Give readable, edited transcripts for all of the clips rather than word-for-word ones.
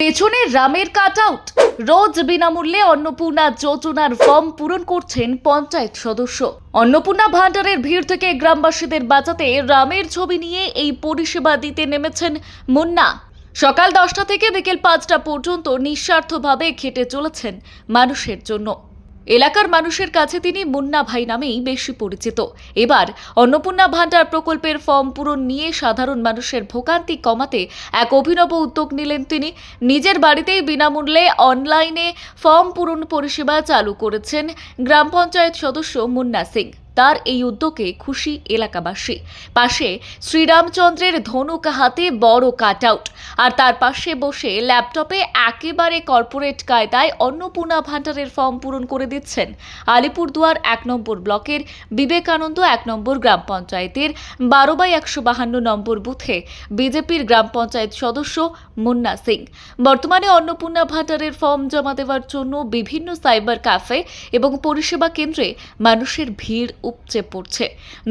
পেছনে রামের cut out. রোজ বিনামূল্যে অন্নপূর্ণা যোজনার ফর্ম পূরণ করছেন পঞ্চায়েত সদস্য। অন্নপূর্ণা ভান্ডারের ভিড় থেকে গ্রামবাসীদের বাঁচাতে রামের ছবি নিয়ে এই পরিষেবা দিতে নেমেছেন মুন্না। সকাল 10টা থেকে বিকেল 5টা পর্যন্ত নিঃস্বার্থভাবে খেটে চলেছেন মানুষের জন্য। এলাকার মানুষের কাছে তিনি মুন্না ভাই নামেই বেশি পরিচিত। এবার অন্নপূর্ণা ভান্ডার প্রকল্পের ফর্ম পূরণ নিয়ে সাধারণ মানুষের ভোগান্তি কমাতে এক অভিনব উদ্যোগ নিলেন তিনি। নিজের বাড়িতেই বিনামূল্যে অনলাইনে ফর্ম পূরণ পরিষেবা চালু করেছেন গ্রাম পঞ্চায়েত সদস্য মুন্না সিং। তার এই উদ্যোগে খুশি এলাকাবাসী। পাশে শ্রীরামচন্দ্রের ধনুক হাতে বড় কাট আউট, আর তার পাশে বসে ল্যাপটপে একেবারে কর্পোরেট কায়দায় অন্নপূর্ণা ভান্ডারের ফর্ম পূরণ করে দিচ্ছেন আলিপুরদুয়ার 1 নম্বর ব্লকের বিবেকানন্দ 1 নম্বর গ্রাম পঞ্চায়েতের 12/152 নম্বর বুথে বিজেপির গ্রাম পঞ্চায়েত সদস্য মুন্না সিং। বর্তমানে অন্নপূর্ণা ভান্ডারের ফর্ম জমা দেওয়ার জন্য বিভিন্ন সাইবার ক্যাফে এবং পরিষেবা কেন্দ্রে মানুষের ভিড় উপচে পড়ছে।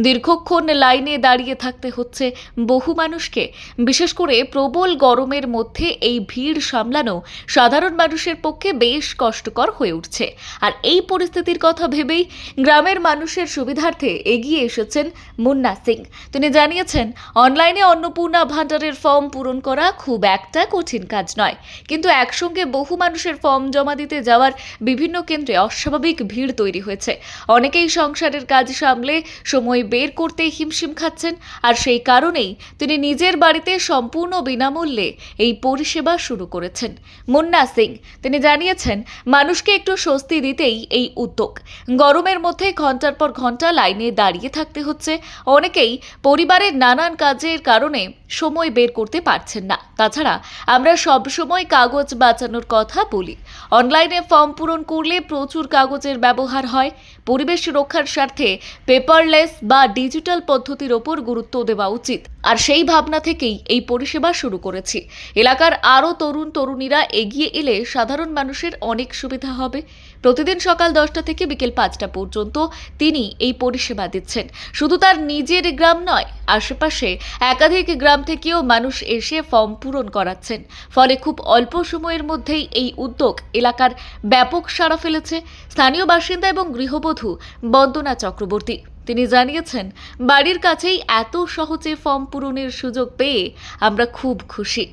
দীর্ঘক্ষণ লাইনে দাঁড়িয়ে থাকতে হচ্ছে বহু মানুষকে। বিশেষ করে প্রবল গরমের মধ্যে এই ভিড় সামলানো সাধারণ মানুষের পক্ষে বেশ কষ্টকর হয়ে উঠছে। আর এই পরিস্থিতির কথা ভেবেই গ্রামের মানুষের সুবিধার্থে এগিয়ে এসেছেন মুন্না সিং। তিনি জানিয়েছেন, অনলাইনে অন্নপূর্ণা ভান্ডারের ফর্ম পূরণ করা খুব একটা কঠিন কাজ নয়, কিন্তু একসঙ্গে বহু মানুষের ফর্ম জমা দিতে যাওয়ার বিভিন্ন কেন্দ্রে অস্বাভাবিক ভিড় তৈরি হয়েছে। অনেকেই সংসারের কাজ সামলে সময় বের করতে হিমশিম খাচ্ছেন, আর সেই কারণেই তিনি নিজের বাড়িতে সম্পূর্ণ বিনামূল্যে এই পরিষেবা শুরু করেছেন। মুন্না সিং তিনি জানিয়েছেন, মানুষকে একটু স্বস্তি দিতেই এই উদ্যোগ। গরমের মধ্যে ঘন্টার পর ঘন্টা লাইনে দাঁড়িয়ে থাকতে হচ্ছে। অনেকেই পরিবারের নানান কাজের কারণে সময় বের করতে পারছেন না। তাছাড়া আমরা সব সময় কাগজ বাঁচানোর কথা বলি। অনলাইনে ফর্ম পূরণ করলে প্রচুর কাগজের ব্যবহার হয়। পরিবেশ রক্ষার স্বার্থে পেপারলেস বা ডিজিটাল পদ্ধতির ওপর গুরুত্ব দেওয়া উচিত, আর সেই ভাবনা থেকেই এই পরিষেবা শুরু করেছি। এলাকার আরও তরুণীরা এগিয়ে এলে সাধারণ মানুষের অনেক সুবিধা হবে। প্রতিদিন সকাল 10টা থেকে বিকেল 5টা পর্যন্ত তিনি এই পরিষেবা দিচ্ছেন। শুধু তার নিজের গ্রাম নয়, আশেপাশে একাধিক গ্রাম থেকেও মানুষ এসে ফর্ম পূরণ করাচ্ছেন। ফলে খুব অল্প সময়ের মধ্যেই এই উদ্যোগ এলাকার ব্যাপক সাড়া ফেলেছে। স্থানীয় বাসিন্দা এবং গৃহবধূ বন্দনা চক্রবর্তী তিনি জানিয়েছেন, বাড়ির কাছেই এত সহজে ফর্ম পূরণের সুযোগ পেয়ে আমরা খুব খুশি।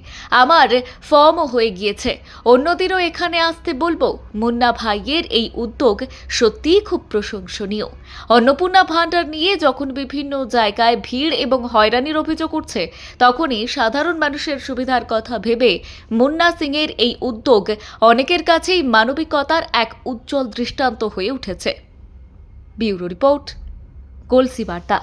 আমার ফর্মও হয়ে গিয়েছে, অন্যদেরও এখানে আসতে বলবো। মুন্না ভাইয়ের এই উদ্যোগ সত্যিই খুব প্রশংসনীয়। অন্নপূর্ণা ভান্ডার নিয়ে যখন বিভিন্ন জায়গায় ভিড় এবং হয়রানির অভিযোগ উঠছে, তখনই সাধারণ মানুষের সুবিধার কথা ভেবে মুন্না সিংয়ের এই উদ্যোগ অনেকের কাছেই মানবিকতার এক উজ্জ্বল দৃষ্টান্ত হয়ে উঠেছে। ব্যুরো রিপোর্ট, কলসি বার্তা।